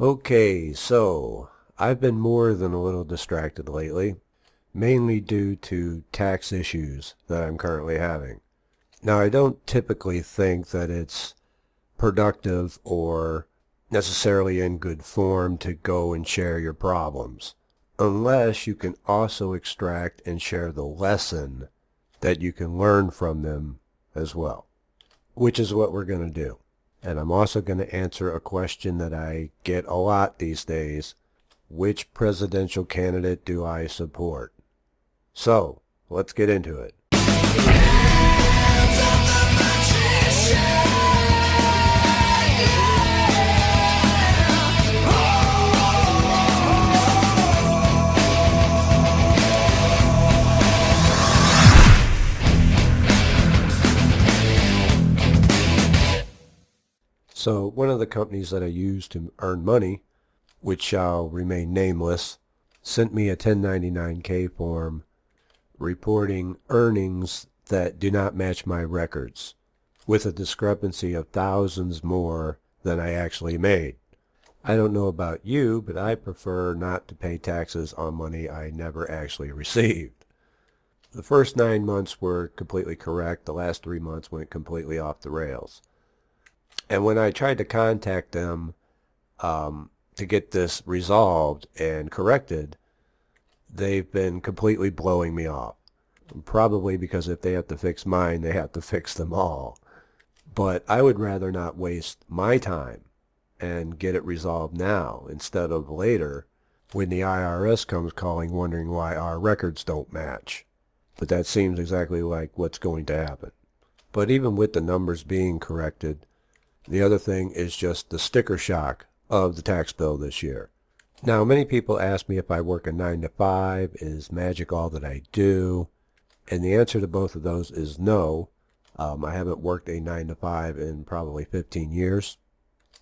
Okay, so I've been more than a little distracted lately, mainly due to tax issues that I'm currently having. Now, I don't typically think that it's productive or necessarily in good form to go and share your problems, unless you can also extract and share the lesson that you can learn from them as well, which is what we're going to do. And I'm also going to answer a question that I get a lot these days. Which presidential candidate do I support? So, let's get into it. So, one of the companies that I use to earn money, which shall remain nameless, sent me a 1099-K form reporting earnings that do not match my records, with a discrepancy of thousands more than I actually made. I don't know about you, but I prefer not to pay taxes on money I never actually received. The first 9 months were completely correct. The last 3 months went completely off the rails. And when I tried to contact them to get this resolved and corrected, they've been completely blowing me off. Probably because if they have to fix mine, they have to fix them all. But I would rather not waste my time and get it resolved now instead of later when the IRS comes calling wondering why our records don't match. But that seems exactly like what's going to happen. But even with the numbers being corrected, the other thing is just the sticker shock of the tax bill this year. Now, many people ask me if I work a 9 to 5, is magic all that I do? And the answer to both of those is no. I haven't worked a 9 to 5 in probably 15 years,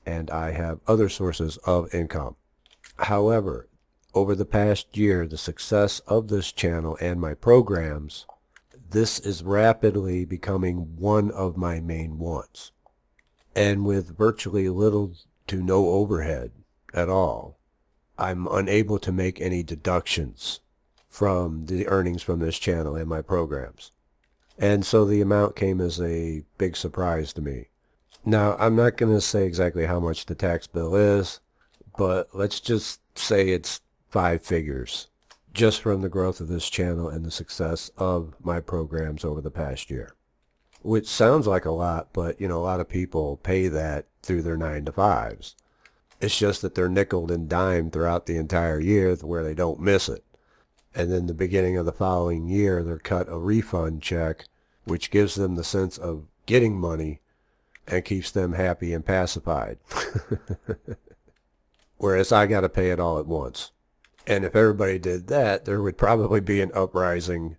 and I have other sources of income. However, over the past year, the success of this channel and my programs, this is rapidly becoming one of my main wants. And with virtually little to no overhead at all, I'm unable to make any deductions from the earnings from this channel and my programs. And so the amount came as a big surprise to me. Now, I'm not going to say exactly how much the tax bill is, but let's just say it's 5 figures, just from the growth of this channel and the success of my programs over the past year. Which sounds like a lot, but a lot of people pay that through their 9 to 5s. It's just that they're nickeled and dimed throughout the entire year where they don't miss it. And then the beginning of the following year, they're cut a refund check, which gives them the sense of getting money and keeps them happy and pacified. Whereas I got to pay it all at once. And if everybody did that, there would probably be an uprising,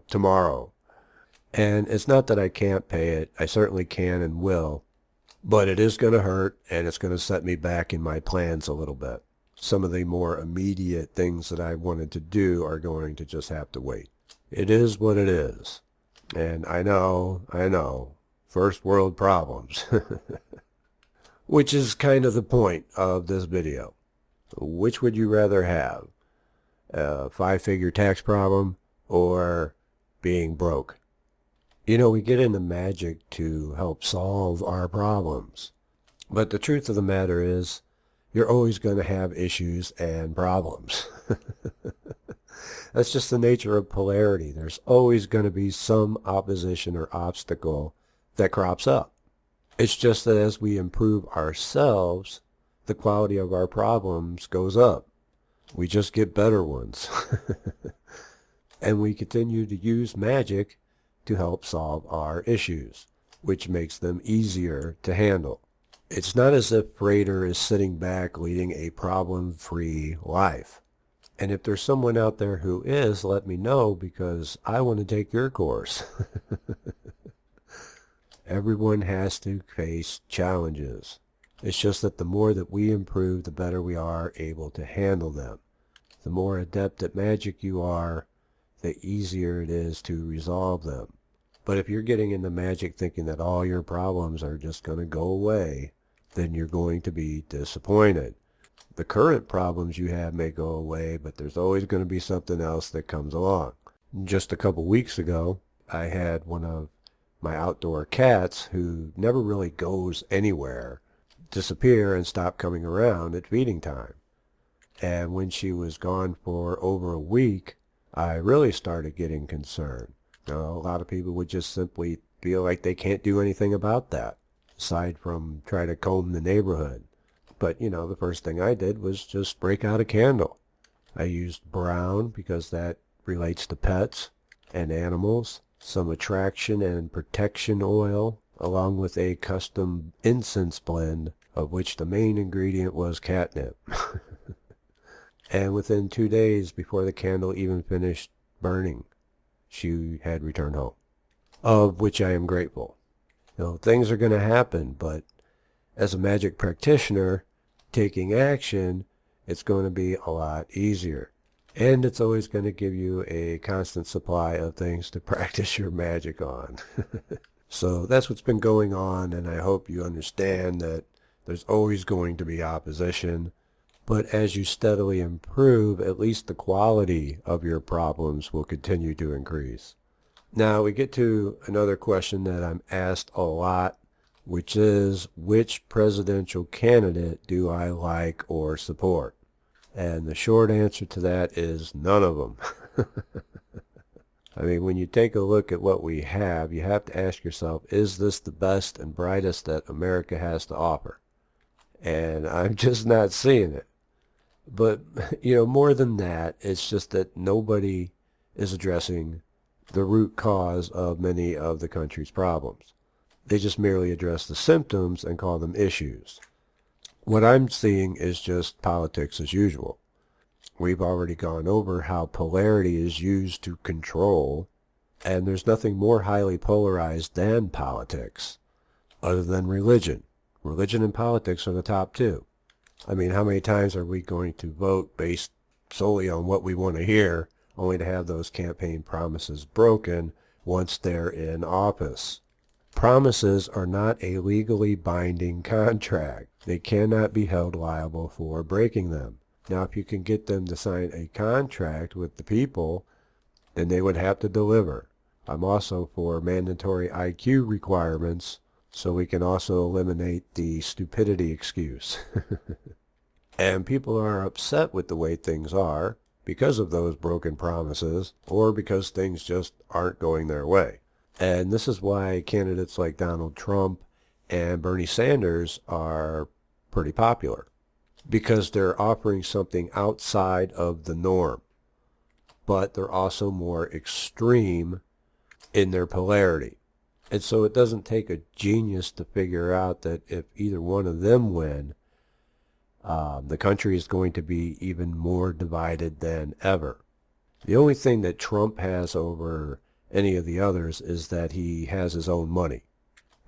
tomorrow. And it's not that I can't pay it. I certainly can and will. But it is going to hurt, and it's going to set me back in my plans a little bit. Some of the more immediate things that I wanted to do are going to just have to wait. It is what it is. And I know, first world problems. Which is kind of the point of this video. Which would you rather have? A 5-figure tax problem or being broke? We get into magic to help solve our problems. But the truth of the matter is, you're always going to have issues and problems. That's just the nature of polarity. There's always going to be some opposition or obstacle that crops up. It's just that as we improve ourselves, the quality of our problems goes up. We just get better ones. And we continue to use magic to help solve our issues, which makes them easier to handle. It's not as if Frater is sitting back leading a problem-free life. And if there's someone out there who is, let me know, because I want to take your course. Everyone has to face challenges. It's just that the more that we improve, the better we are able to handle them. The more adept at magic you are, the easier it is to resolve them. But if you're getting into magic thinking that all your problems are just going to go away, then you're going to be disappointed. The current problems you have may go away, but there's always going to be something else that comes along. Just a couple weeks ago, I had one of my outdoor cats, who never really goes anywhere, disappear and stop coming around at feeding time. And when she was gone for over a week, I really started getting concerned. A lot of people would just simply feel like they can't do anything about that, aside from try to comb the neighborhood. But, the first thing I did was just break out a candle. I used brown because that relates to pets and animals, some attraction and protection oil, along with a custom incense blend, of which the main ingredient was catnip. And within 2 days, before the candle even finished burning, she had returned home, of which I am grateful. Things are going to happen, but as a magic practitioner, taking action, it's going to be a lot easier. And it's always going to give you a constant supply of things to practice your magic on. So that's what's been going on, and I hope you understand that there's always going to be opposition. But as you steadily improve, at least the quality of your problems will continue to increase. Now we get to another question that I'm asked a lot, which is, which presidential candidate do I like or support? And the short answer to that is none of them. I mean, when you take a look at what we have, you have to ask yourself, is this the best and brightest that America has to offer? And I'm just not seeing it. But, more than that, it's just that nobody is addressing the root cause of many of the country's problems. They just merely address the symptoms and call them issues. What I'm seeing is just politics as usual. We've already gone over how polarity is used to control, and there's nothing more highly polarized than politics, other than religion. Religion and politics are the top two. I mean, how many times are we going to vote based solely on what we want to hear, only to have those campaign promises broken once they're in office? Promises are not a legally binding contract. They cannot be held liable for breaking them. Now, if you can get them to sign a contract with the people, then they would have to deliver. I'm also for mandatory IQ requirements, so we can also eliminate the stupidity excuse. And people are upset with the way things are because of those broken promises, or because things just aren't going their way. And this is why candidates like Donald Trump and Bernie Sanders are pretty popular, because they're offering something outside of the norm, but they're also more extreme in their polarity. And so it doesn't take a genius to figure out that if either one of them win, the country is going to be even more divided than ever. The only thing that Trump has over any of the others is that he has his own money.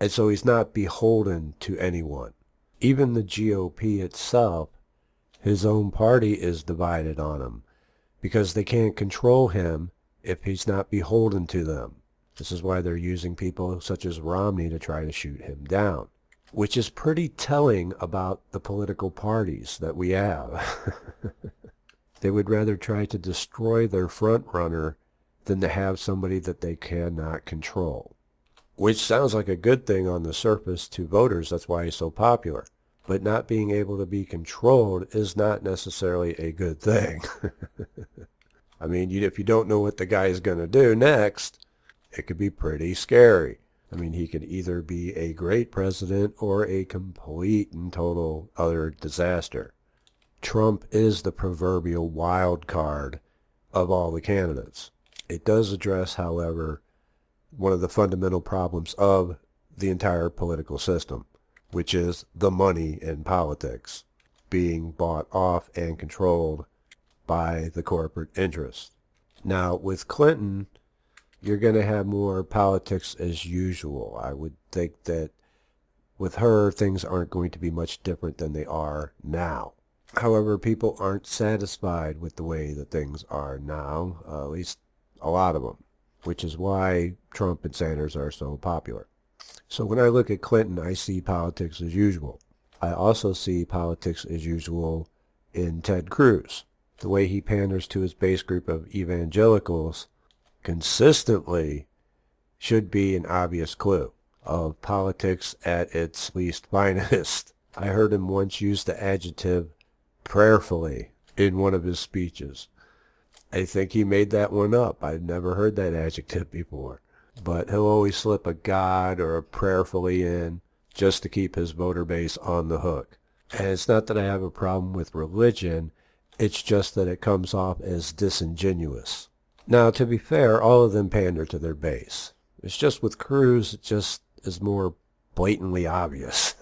And so he's not beholden to anyone. Even the GOP itself, his own party is divided on him, because they can't control him if he's not beholden to them. This is why they're using people such as Romney to try to shoot him down, which is pretty telling about the political parties that we have. They would rather try to destroy their front runner than to have somebody that they cannot control. Which sounds like a good thing on the surface to voters, that's why he's so popular. But not being able to be controlled is not necessarily a good thing. I mean, if you don't know what the guy is going to do next, it could be pretty scary. I mean, he could either be a great president or a complete and total utter disaster. Trump is the proverbial wild card of all the candidates. It does address, however, one of the fundamental problems of the entire political system, which is the money in politics being bought off and controlled by the corporate interests. Now, with Clinton, you're going to have more politics as usual. I would think that with her, things aren't going to be much different than they are now. However, people aren't satisfied with the way that things are now, at least a lot of them, which is why Trump and Sanders are so popular. So when I look at Clinton, I see politics as usual. I also see politics as usual in Ted Cruz. The way he panders to his base group of evangelicals consistently should be an obvious clue of politics at its least finest. I heard him once use the adjective prayerfully in one of his speeches. I think he made that one up. I've never heard that adjective before. But he'll always slip a God or a prayerfully in just to keep his voter base on the hook. And it's not that I have a problem with religion, it's just that it comes off as disingenuous. Now, to be fair, all of them pander to their base. It's just with Cruz, it just is more blatantly obvious.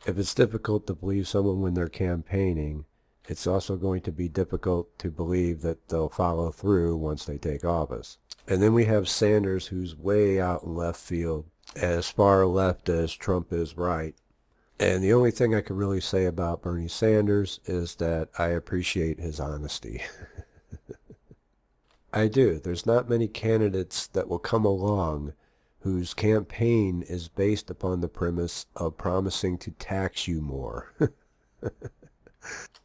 If it's difficult to believe someone when they're campaigning, it's also going to be difficult to believe that they'll follow through once they take office. And then we have Sanders, who's way out in left field, as far left as Trump is right. And the only thing I can really say about Bernie Sanders is that I appreciate his honesty. I do. There's not many candidates that will come along whose campaign is based upon the premise of promising to tax you more.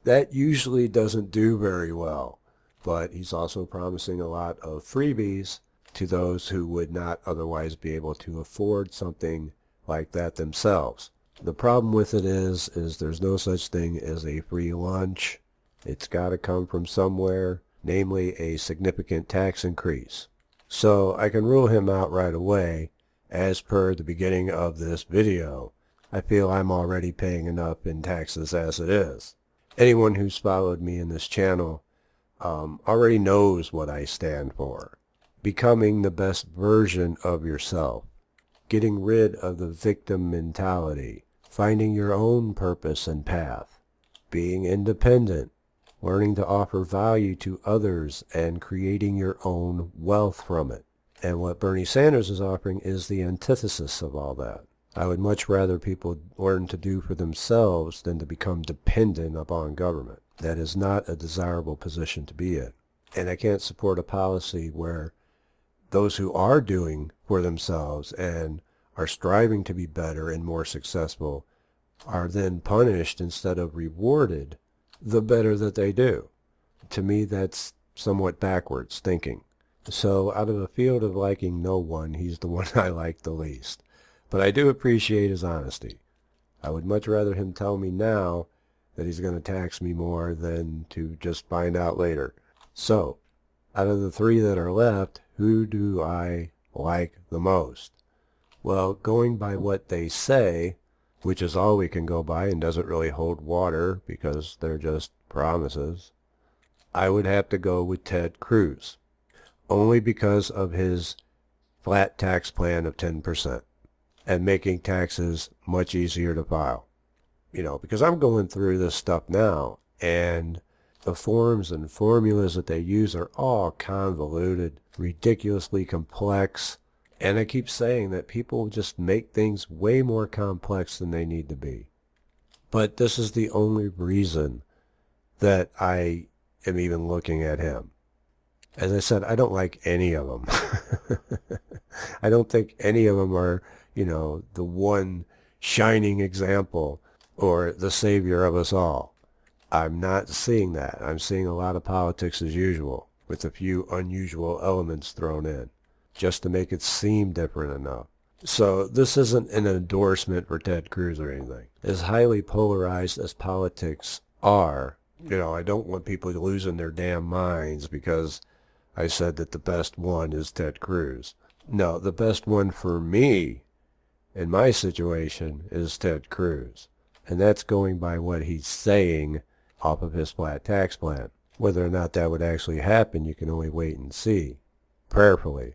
That usually doesn't do very well, but he's also promising a lot of freebies to those who would not otherwise be able to afford something like that themselves. The problem with it is there's no such thing as a free lunch. It's got to come from somewhere, namely a significant tax increase. So I can rule him out right away. As per the beginning of this video, I feel I'm already paying enough in taxes as it is. Anyone who's followed me in this channel already knows what I stand for. Becoming the best version of yourself. Getting rid of the victim mentality. Finding your own purpose and path. Being independent. Learning to offer value to others and creating your own wealth from it. And what Bernie Sanders is offering is the antithesis of all that. I would much rather people learn to do for themselves than to become dependent upon government. That is not a desirable position to be in. And I can't support a policy where those who are doing for themselves and are striving to be better and more successful are then punished instead of rewarded the better that they do. To me, that's somewhat backwards thinking. So out of a field of liking no one, he's the one I like the least. But I do appreciate his honesty. I would much rather him tell me now that he's going to tax me more than to just find out later. So, out of the three that are left, who do I like the most? Well, going by what they say, which is all we can go by and doesn't really hold water because they're just promises, I would have to go with Ted Cruz. Only because of his flat tax plan of 10% and making taxes much easier to file. You know, because I'm going through this stuff now, and the forms and formulas that they use are all convoluted, ridiculously complex, and I keep saying that people just make things way more complex than they need to be. But this is the only reason that I am even looking at him. As I said, I don't like any of them. I don't think any of them are, you know, the one shining example or the savior of us all. I'm not seeing that. I'm seeing a lot of politics as usual, with a few unusual elements thrown in, just to make it seem different enough. So this isn't an endorsement for Ted Cruz or anything. As highly polarized as politics are, you know, I don't want people losing their damn minds because I said that the best one is Ted Cruz. No, the best one for me, in my situation, is Ted Cruz. And that's going by what he's saying off of his flat tax plan. Whether or not that would actually happen, you can only wait and see. Prayerfully.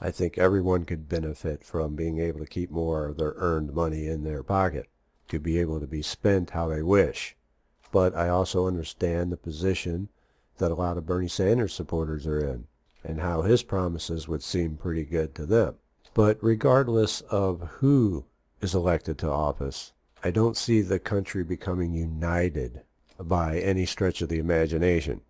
I think everyone could benefit from being able to keep more of their earned money in their pocket, to be able to be spent how they wish. But I also understand the position that a lot of Bernie Sanders supporters are in, and how his promises would seem pretty good to them. But regardless of who is elected to office, I don't see the country becoming united by any stretch of the imagination.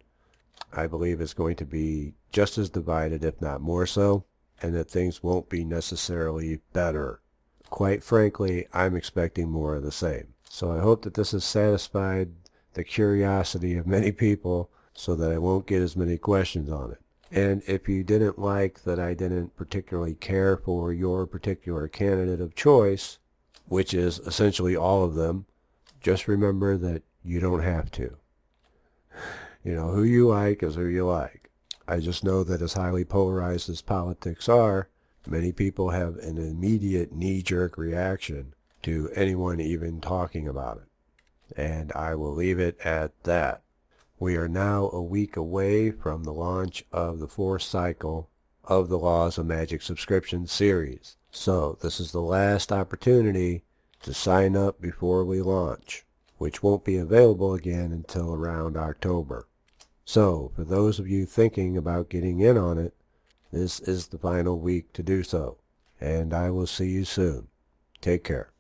I believe it's going to be just as divided, if not more so, and that things won't be necessarily better. Quite frankly, I'm expecting more of the same. So I hope that this has satisfied the curiosity of many people so that I won't get as many questions on it. And if you didn't like that I didn't particularly care for your particular candidate of choice, which is essentially all of them, just remember that you don't have to. You know, who you like is who you like. I just know that as highly polarized as politics are, many people have an immediate knee-jerk reaction to anyone even talking about it. And I will leave it at that. We are now a week away from the launch of the 4th cycle of the Laws of Magic subscription series. So this is the last opportunity to sign up before we launch, which won't be available again until around October. So for those of you thinking about getting in on it, this is the final week to do so. And I will see you soon. Take care.